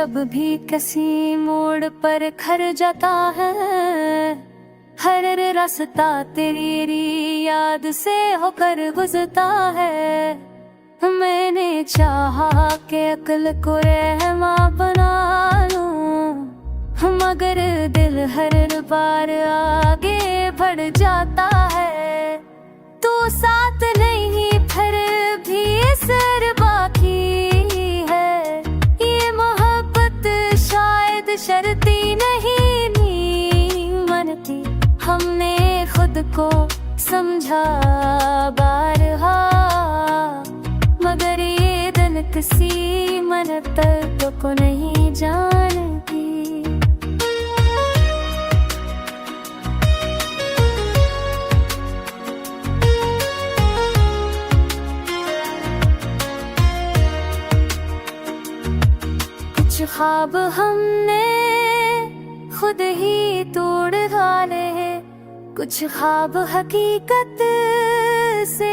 जब भी किसी मोड़ पर खर जाता है, हर रास्ता तेरी याद से होकर गुजरता है। मैंने चाहा कि अक्ल को रहमा बना लूं, मगर दिल हर बार आगे बढ़ जाता है। तू साथ नहीं फिर भी असर बाकी है, ये मोहब्बत शायद शर्ती नहीं मनती। हमने खुद को समझा बारहा, मगर ये दिल किसी मनत को नहीं जानती। कुछ ख्वाब हमने खुद ही तोड़ डाले हैं, कुछ ख्वाब हकीकत से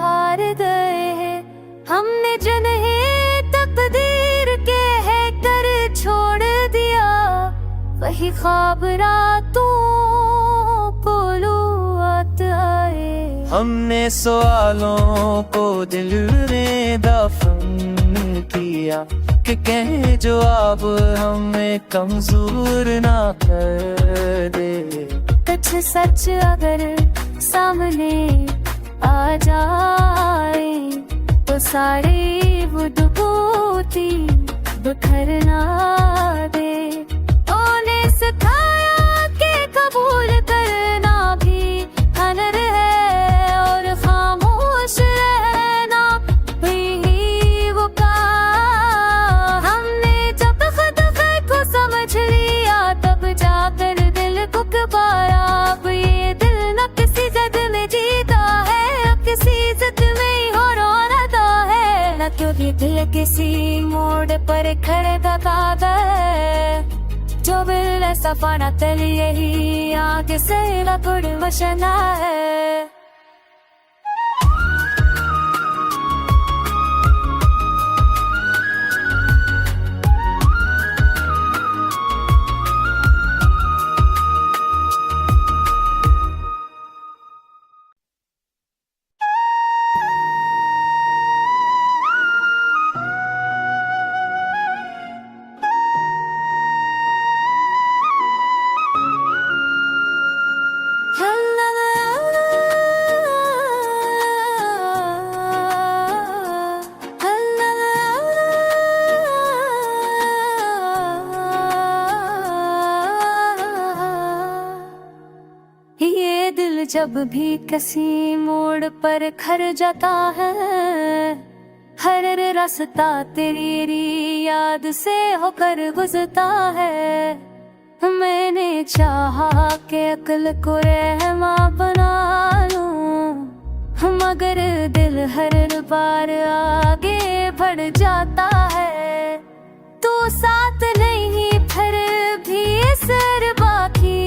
हार गए हैं। हमने जिन्हें तकदीर के है कर छोड़ दिया, वही ख्वाब रातों को लौट आए। हमने सवालों को दिल में दफन किया कि कहे जवाब हमें कमजोर ना कर दे। कुछ सच अगर सामने आ जाए, तो सारी वो दुबोती बिखर ना दे। ओने सिखाया कि कबूल करना भी हनर है, और खामोश रहना भी वो कहा। हमने जब खुद को समझ लिया, तब जाकर दिल को कबाया। अब ये दिल न किसी जद में जीता है, अब किसी जद में ही हो रोता है। न क्योंकि दिल किसी मोड़ पर खड़का है, जो बिल सफाना तल यही आगे से लकुड़ मशना है। ये दिल जब भी किसी मोड़ पर खर जाता है, हर रास्ता तेरी याद से होकर गुजरता है। मैंने चाहा कि अक्ल को रहमा बना लूं, मगर दिल हर बार आगे बढ़ जाता है। तू साथ नहीं फिर भी असर बाकी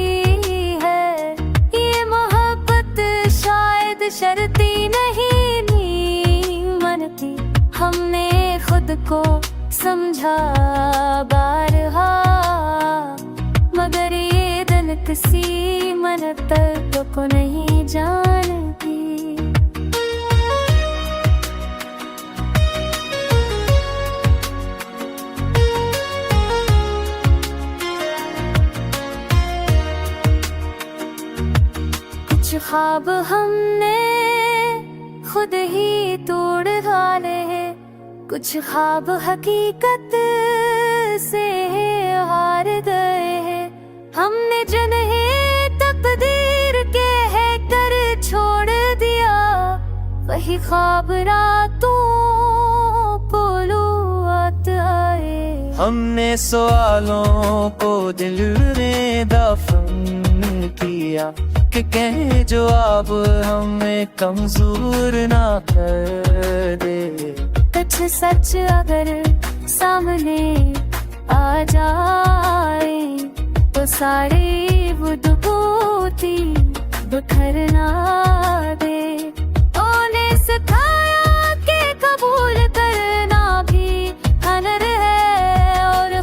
है, ये मोहब्बत शायद शर्ती नहीं मनती। हमने खुद को समझा बारहा, मगर ये दिल किसी मनत को नहीं जानती। कुछ ख्वाब हमने खुद ही तोड़ डाले हैं, कुछ ख्वाब हकीकत से हार गए हैं। हमने जिन्हें तकदीर के है कर छोड़ दिया, वही ख्वाब रातों को लौट आए। हमने सवालों को दिल में दफन किया कि कहे जवाब हमें कमजोर ना कर दे। कुछ सच अगर सामने आ जाए, तो सारी वो दुबोती बिखर ना दे। ओने सिखाया कि कबूल करना भी हनर है, और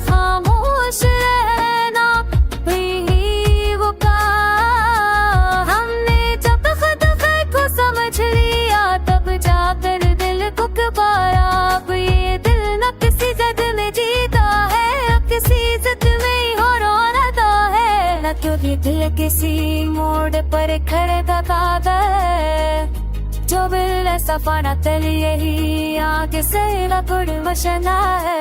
भी दिल किसी मोड़ पर खड़े दबा गए, जो बिल सफाना तल यही आगे से लपड़ मशना है।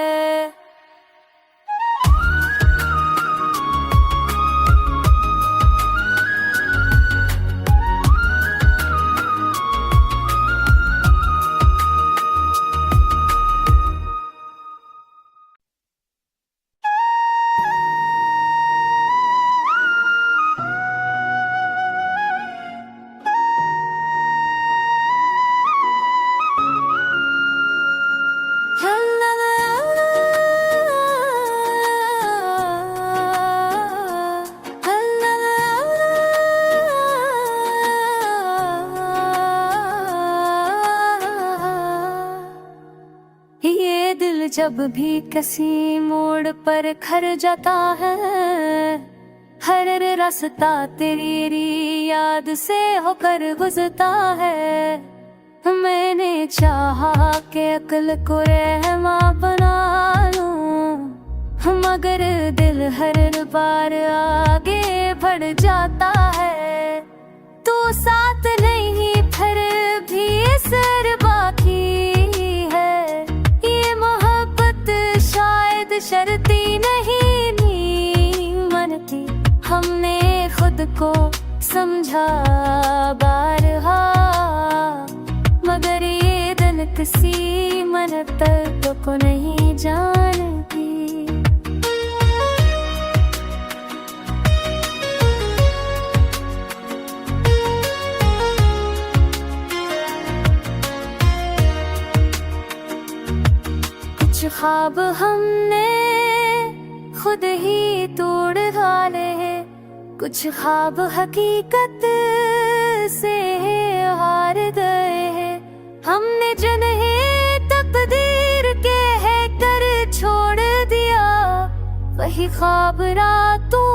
ये दिल जब भी किसी मोड़ पर खर जाता है, हर रास्ता तेरी याद से होकर गुजरता है। मैंने चाहा कि अक्ल को रहमा बना लूं, मगर दिल हर बार आगे बढ़ जाता है। तू साथ नहीं फिर भी सर बाकी है, ये मोहब्बत शायद शर्ती नहीं मनती। हमने खुद को समझा बारहा, मगर ये दिल किसी मनत को नहीं जानती। कुछ ख्वाब हमने खुद ही तोड़ डाले हैं, कुछ ख्वाब हकीकत से हार गए हैं। हमने जिन्हें तकदीर के है कर छोड़ दिया, वही ख्वाब रातों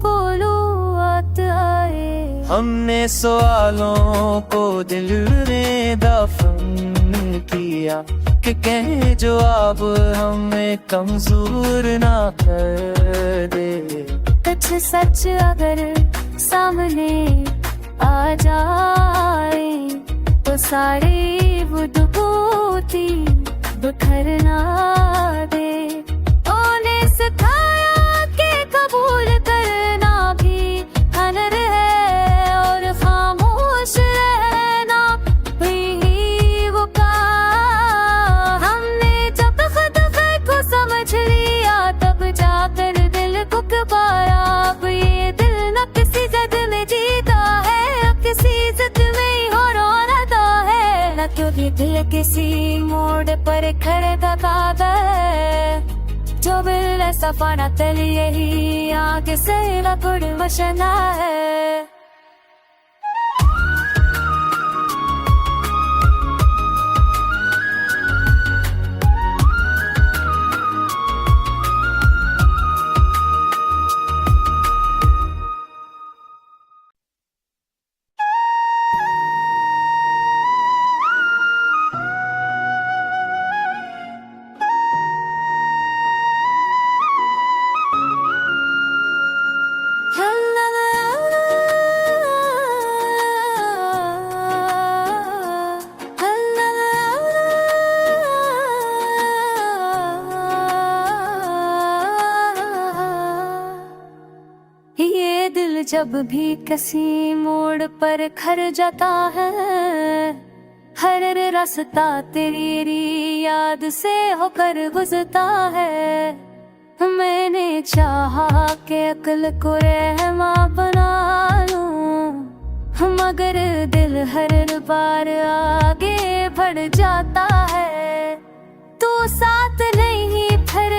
को लौट आए। हमने सवालों को दिल में दफन किया, कि कहे जवाब हमें कमजोर ना कर दे। कुछ सच अगर सामने आ जाए, तो सारी वो दुबूती बिखरना दे। ओने सिखाया कि कबूल करना भी हनर है, और खामोश रहना भी वो कहा। हमने जब खुद को समझ लिया, तब जाकर दिल को पाया। अब ये दिल न किसी जद में जीता है, अब किसी जद में ही हो रोता है। न क्योंकि दिल किसी मोड़ पर खड़े दबा गए, जो बिल सफाना तल यही आगे से लपड़ मशना है। ये दिल जब भी किसी मोड़ पर खर जाता है, हर रास्ता तेरी याद से होकर गुजरता है। मैंने चाहा कि अक्ल को रहमा बना लूं, मगर दिल हर बार आगे बढ़ जाता है। तू साथ नहीं फिर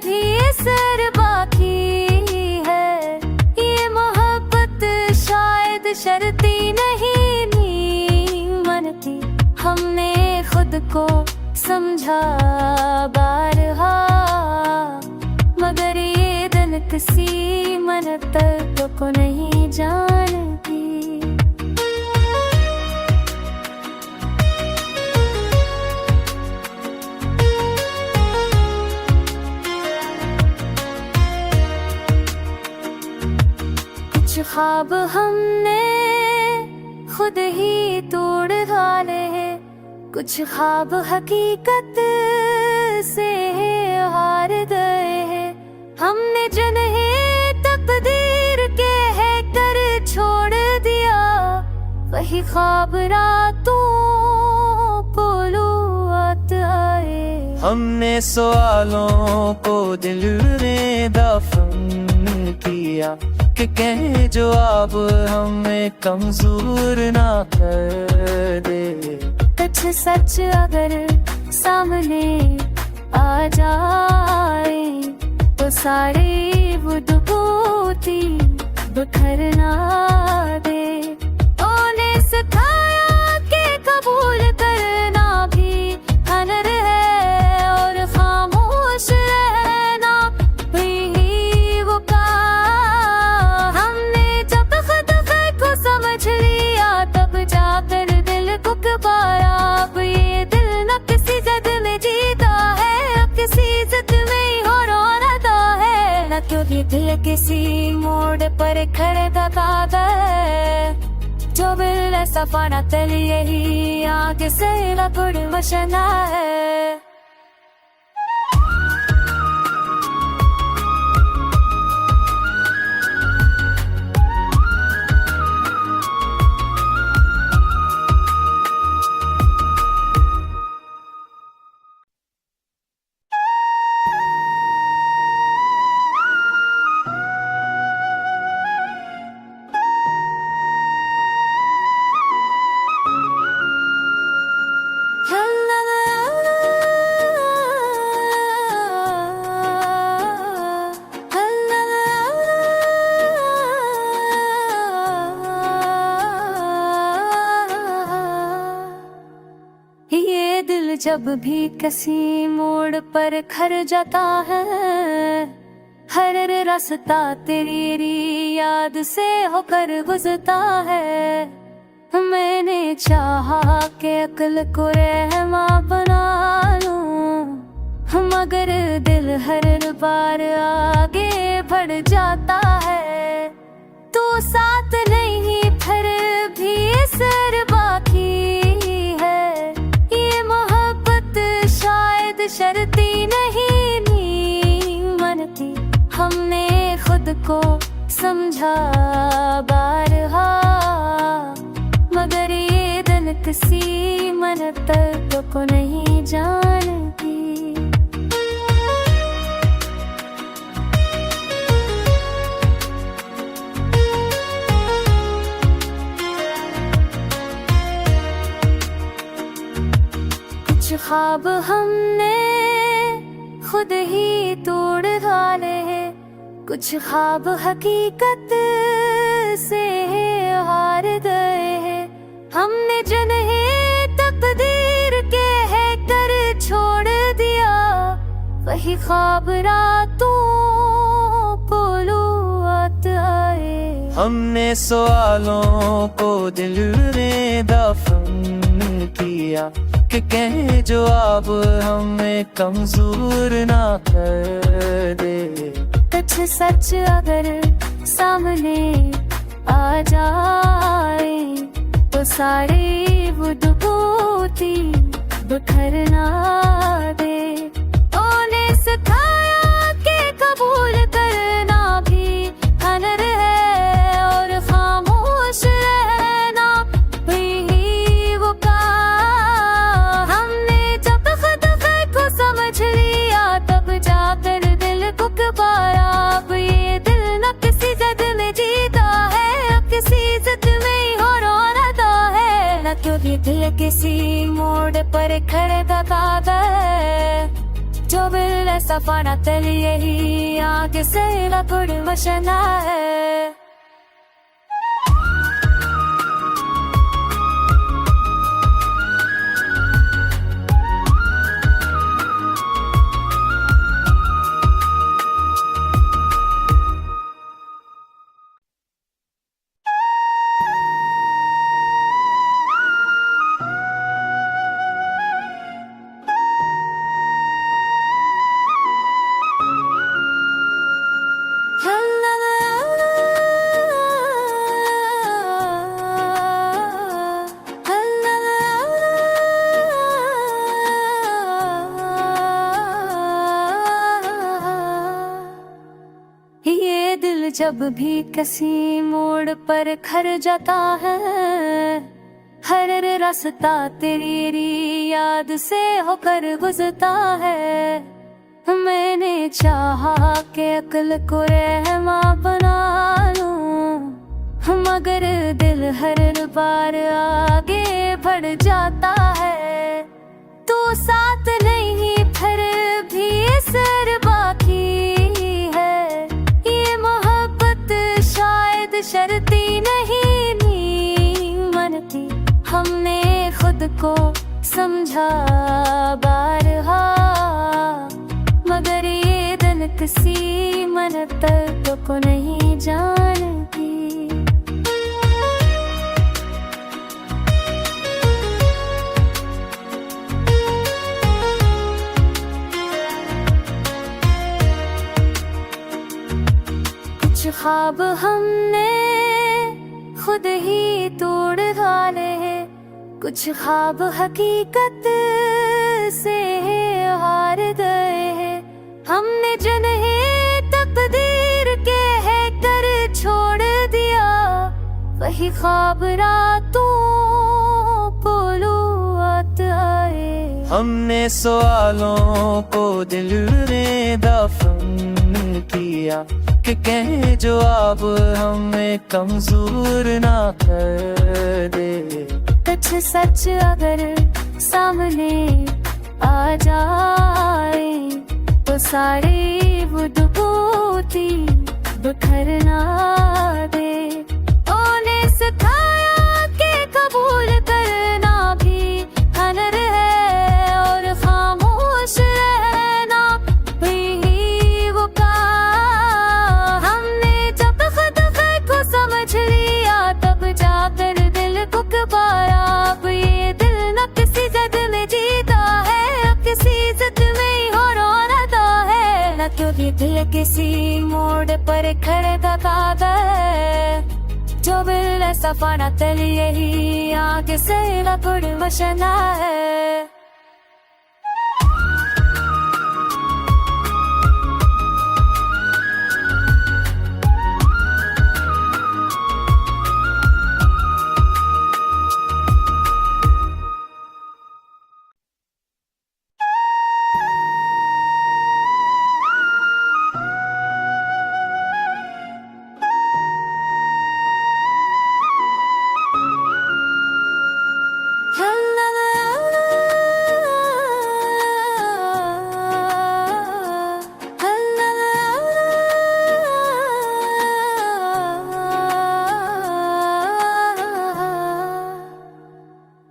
भी सर बाकी है, ये मोहब्बत शायद शर्ती नहीं मनती। हमने खुद को समझा बारहा, मगर ये दिल किसी मनत को नहीं जानती। ख्वाब हमने खुद ही तोड़ डाले हैं, कुछ ख्वाब हकीकत से हार गए हैं। हमने जिन्हें तकदीर के है कर छोड़ दिया, वही ख्वाब रातों पोलूआत आए। हमने सवालों को दिल में दफन किया कि कहे जवाब हमें कमजोर ना कर दे। कुछ सच अगर सामने आ जाए तो सारे वो दुबोती बिखर ना दे। ओने सिखाया कि कबूल करना भी हनर है और खामोश रहना भी वो कहा। हमने जब खुद को समझ लिया तब जाकर दिल को कबाया। अब ये दिल न किसी जद में जीता है, अब किसी जद में ही हो रोता है। न क्योंकि दिल किसी मोड़ पर खड़े दबाता है, जो बिल सफाना तल यही आगे से लपड़ मशना है। ये दिल जब भी किसी मोड़ पर खर जाता है, हर रास्ता तेरी याद से होकर गुजरता है। मैंने चाहा कि अक्ल को रहमा बना लूं, मगर दिल हर बार आगे बढ़ जाता है। तो साथ नहीं फिर भी सर बाकी है, ये मोहब्बत शायद शर्ती नहीं मनती। हमने खुद को समझा बारहा, मगर ये दिल किसी मनत को नहीं जानती। कुछ ख्वाब हमने खुद ही तोड़ डाले हैं, कुछ ख्वाब हकीकत से हार गए हैं। हमने जिन्हें तकदीर के है कर छोड़ दिया, वही ख्वाब रातों पोलूआत आए। हमने सवालों को दिल में दफन किया कि कहे जवाब हमें कमजोर ना कर दे। कुछ सच अगर सामने आ जाए तो सारे वो दुबोती बिखर ना दे। ओने सिखाया कि कबूल करना भी हनर है और खामोश रहना भी वो कहा। हमने जब खुद को समझ लिया तब जाकर दिल को कबाया। अब ये दिल न किसी जद में जीता है, अब किसी जद में ही हो रोता है। न क्योंकि दिल किसी मोड़ पर खड़े दबाता है, जो बिल सफाना तल यही आगे से लपड़ मशना है। दिल जब भी किसी मोड़ पर खर जाता है, हर रास्ता तेरी याद से होकर गुजरता है। मैंने चाहा कि अक्ल को रहमा बना लूं, मगर दिल हर बार आगे बढ़ जाता है। तू साथ नहीं फिर भी असर बाकी है, ये मोहब्बत शायद शर्ती नहीं मनती। हमने खुद को समझा बारहा, मगर ये दिल किसी मनत को नहीं जानती। कुछ ख्वाब हमने खुद ही तोड़ डाले हैं, कुछ ख्वाब हकीकत से हार गए हैं। हमने जिन्हें तकदीर के है कर छोड़ दिया, वही ख्वाब रातों को लौट आए। हमने सवालों को दिल में दफन किया कि कहे जवाब हमें कमजोर ना कर दे। कुछ सच अगर सामने आ जाए, तो सारी वो दुबूती बिखर ना दे। ओने सिखाया कि कबूल करना भी हनर है, और खामोश रहना भी वो कहा। हमने जब खुद को समझ लिया, तब जाकर दिल को कबारा। अब ये दिल न किसी जद में जीता है, अब किसी जद में ही हो रोता है। न कभी दिल किसी मोड़ पर खड़का है, जो बिल सफाना तल यही आगे से लपड़ मशना है।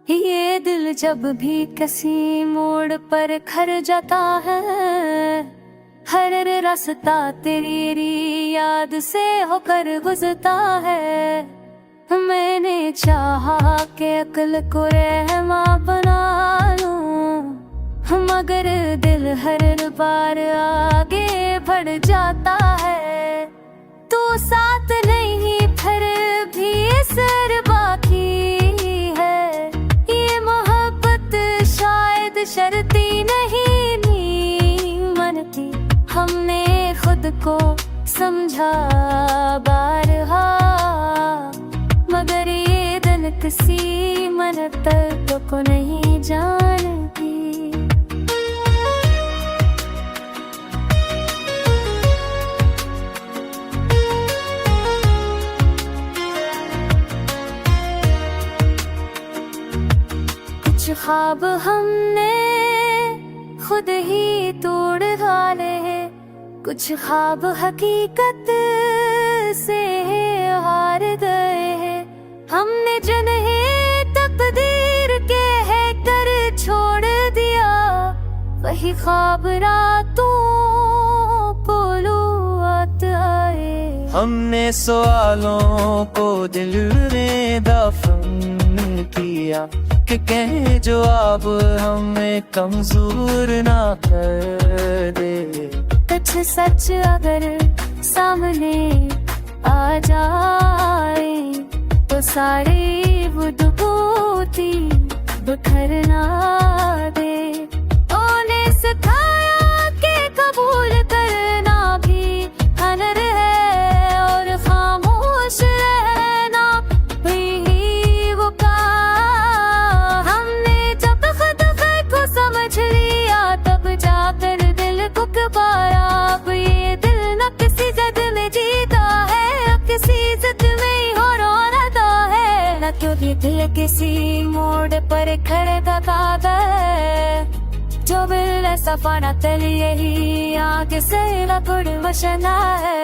ये दिल जब भी किसी मोड़ पर खर जाता है, हर रास्ता तेरी याद से होकर गुजरता है। मैंने चाहा कि अक्ल को रहमा बना लूं, मगर दिल हर बार आगे बढ़ जाता है। तू साथ नहीं फिर भी असर बाकी है, ये मोहब्बत शायद शर्ती नहीं मनती। हमने खुद को समझा बारहा, मगर ये दिल किसी मनत को नहीं जानती। कुछ ख्वाब हमने खुद ही तोड़ डाले हैं, कुछ ख्वाब हकीकत से हार गए हैं। हमने जिन्हें तकदीर के है कर छोड़ दिया, वही ख्वाब रातों को लौट आए। हमने सवालों को दिल में दफन किया कि कहे जवाब हमें कमजोर ना कर दे। कुछ सच अगर सामने आ जाए, तो सारी वो दुबूती बिखर ना दे। ओने सिखाया कि कबूल करना भी हनर है, भी दिल किसी मोड़ पर खड़े दबा गए, जो बिल सफाना तल यही आगे से लपड़ मशना है।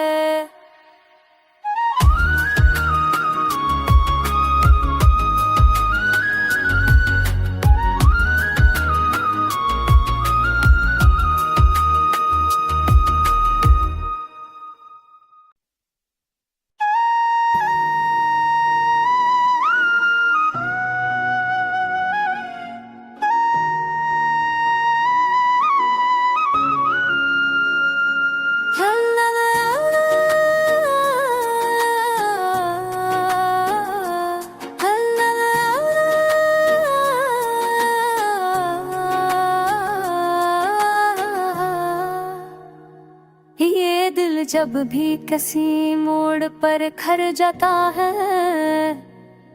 ये दिल जब भी किसी मोड़ पर खर जाता है,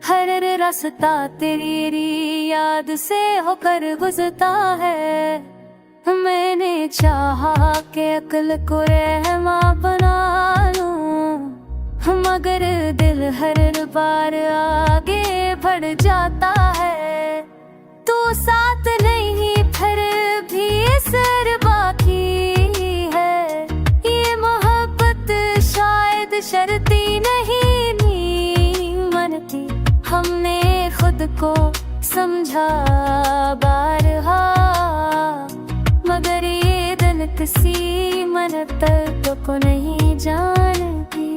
हर रास्ता तेरी याद से होकर गुजरता है। मैंने चाहा कि अक्ल को रहमा बना लूं, मगर दिल हर बार आगे बढ़ जाता है। तू साथ नहीं फिर भी सर बाकी है, ये मोहब्बत शायद शर्ती नहीं मनती। हमने खुद को समझा बारहा, मगर ये दिल किसी मनत को नहीं जानती।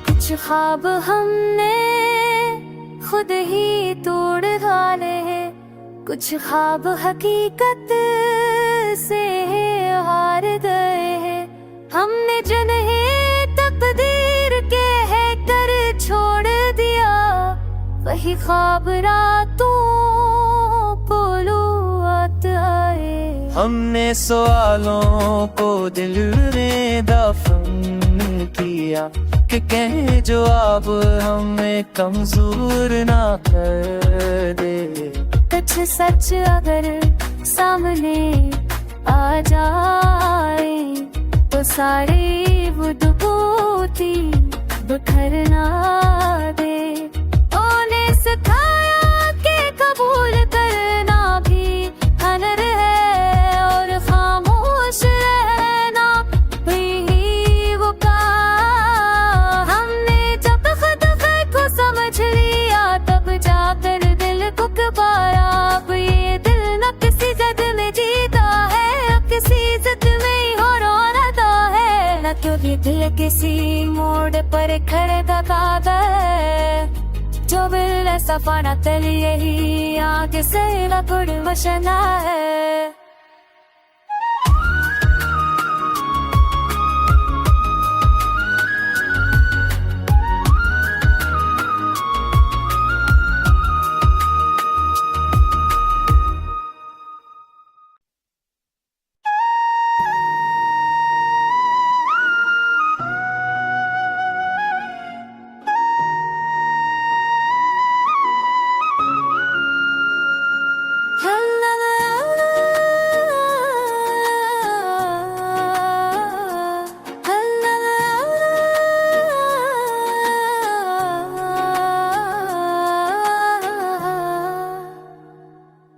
कुछ ख्वाब हमने खुद ही तोड़ डाले हैं, कुछ ख्वाब हकीकत से हार गए हैं। हमने जिन्हें तकदीर के है कर छोड़ दिया, वही ख्वाब रातों को लौट आए। हमने सवालों को दिल में दफन किया, कि कहे जवाब हमें कमजोर ना कर दे। कुछ सच अगर सामने आ जाए, तो सारी वो दुबूती बिखरना दे। ओने सिखाया कि कबूल करना भी हनर है, और खामोश रहना भी वो कहा। हमने जब खुद को समझ लिया, तब जाकर दिल को कबाया। अब ये दिल न किसी जद में जीता है, अब किसी जद में ही हो रोता है। न क्योंकि दिल किसी मोड़ पर खड़े दबा गए, जो बिल सफाना तल यही आगे से लपड़ मशना है।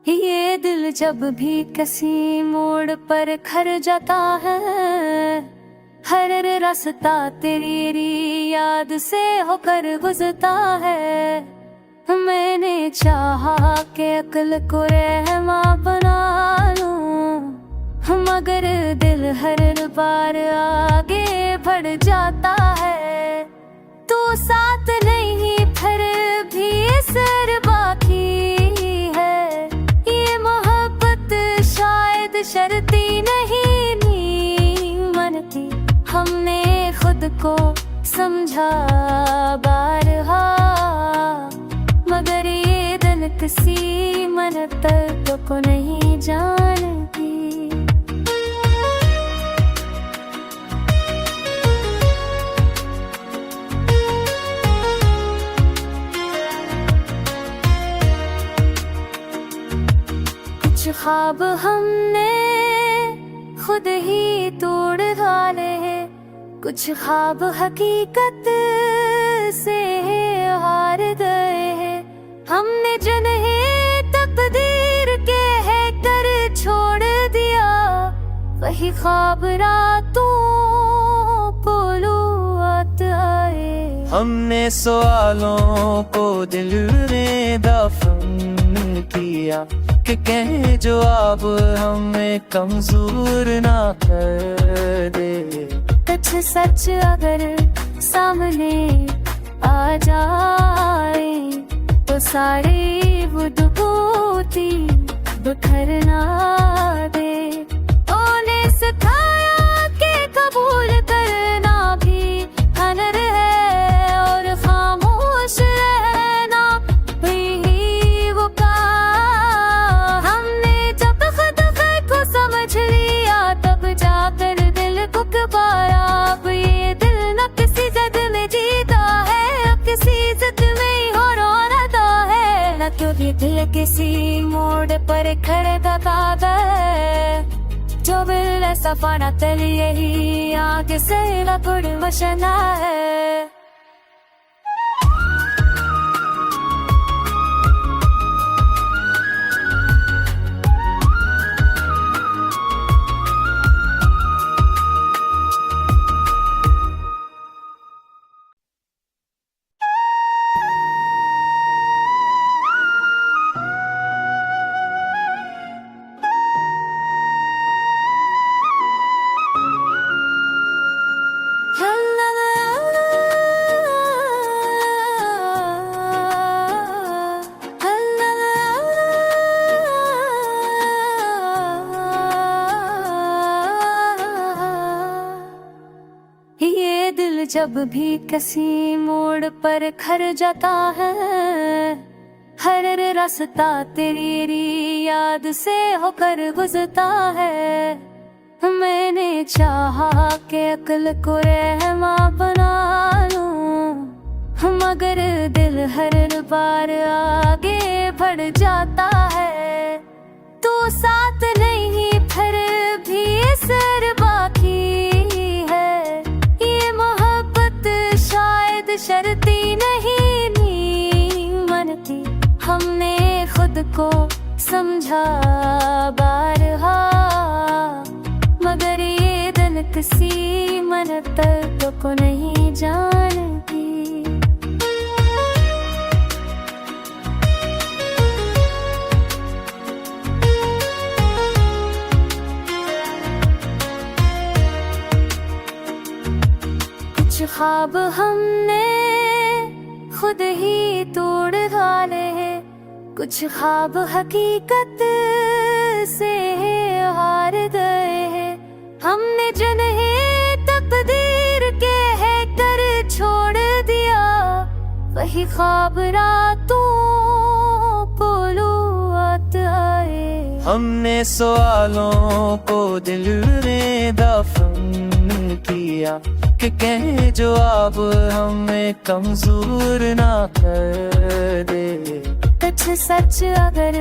ये दिल जब भी किसी मोड़ पर खर जाता है, हर रास्ता तेरी याद से होकर गुजरता है। मैंने चाहा कि अक्ल को रहमा बना लूं, मगर दिल हर बार आगे बढ़ जाता है। तू साथ नहीं फिर भी सर बाकी है, ये मोहब्बत शायद शर्ती नहीं मनती। हमने खुद को समझा बारहा, मगर ये दिल किसी मनत को नहीं जानती। ख्वाब हमने खुद ही तोड़ डाले हैं, कुछ ख्वाब हकीकत से हार गए हैं। हमने जिन्हें तकदीर के है कर छोड़ दिया, वही ख्वाब रातों पोलूआत आए। हमने सवालों को दिल में दफन किया कि कहे जवाब हमें कमजोर ना कर दे। कुछ सच अगर सामने आ जाए तो सारे वो दुबोती बिखर ना दे। ओने सिखाया कि कबूल करना भी हनर है और खामोश रहना भी वो कहा। हमने जब खुद को समझ लिया तब जाकर दिल को कबाया। अब ये दिल न किसी जद में जीता है, अब किसी जद में ही हो रोता है। न क्योंकि दिल किसी मोड़ पर खड़े दबाता है, जो बिल सफाना तल यही आगे से लपड़ मशना है। ये दिल जब भी किसी मोड़ पर खर जाता है, हर रास्ता तेरी याद से होकर गुजरता है। मैंने चाहा कि अक्ल को रहमा बना लूं, मगर दिल हर बार आगे बढ़ जाता है। तो साथ नहीं फिर भी सर बाकी है, ये मोहब्बत शायद शर्ती नहीं मनती। हमने खुद को समझा बारहा, मगर ये दिल किसी मनत को नहीं जानती। कुछ ख्वाब हमने खुद ही तोड़ डाले हैं, कुछ ख्वाब हकीकत से हार गए हैं। हमने जिन्हें तकदीर के है कर छोड़ दिया, वही ख्वाब रातों पोलूआत आए। हमने सवालों को दिल में दफन किया कि कहे जवाब हमें कमजोर ना कर दे। कुछ सच अगर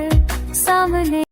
सामने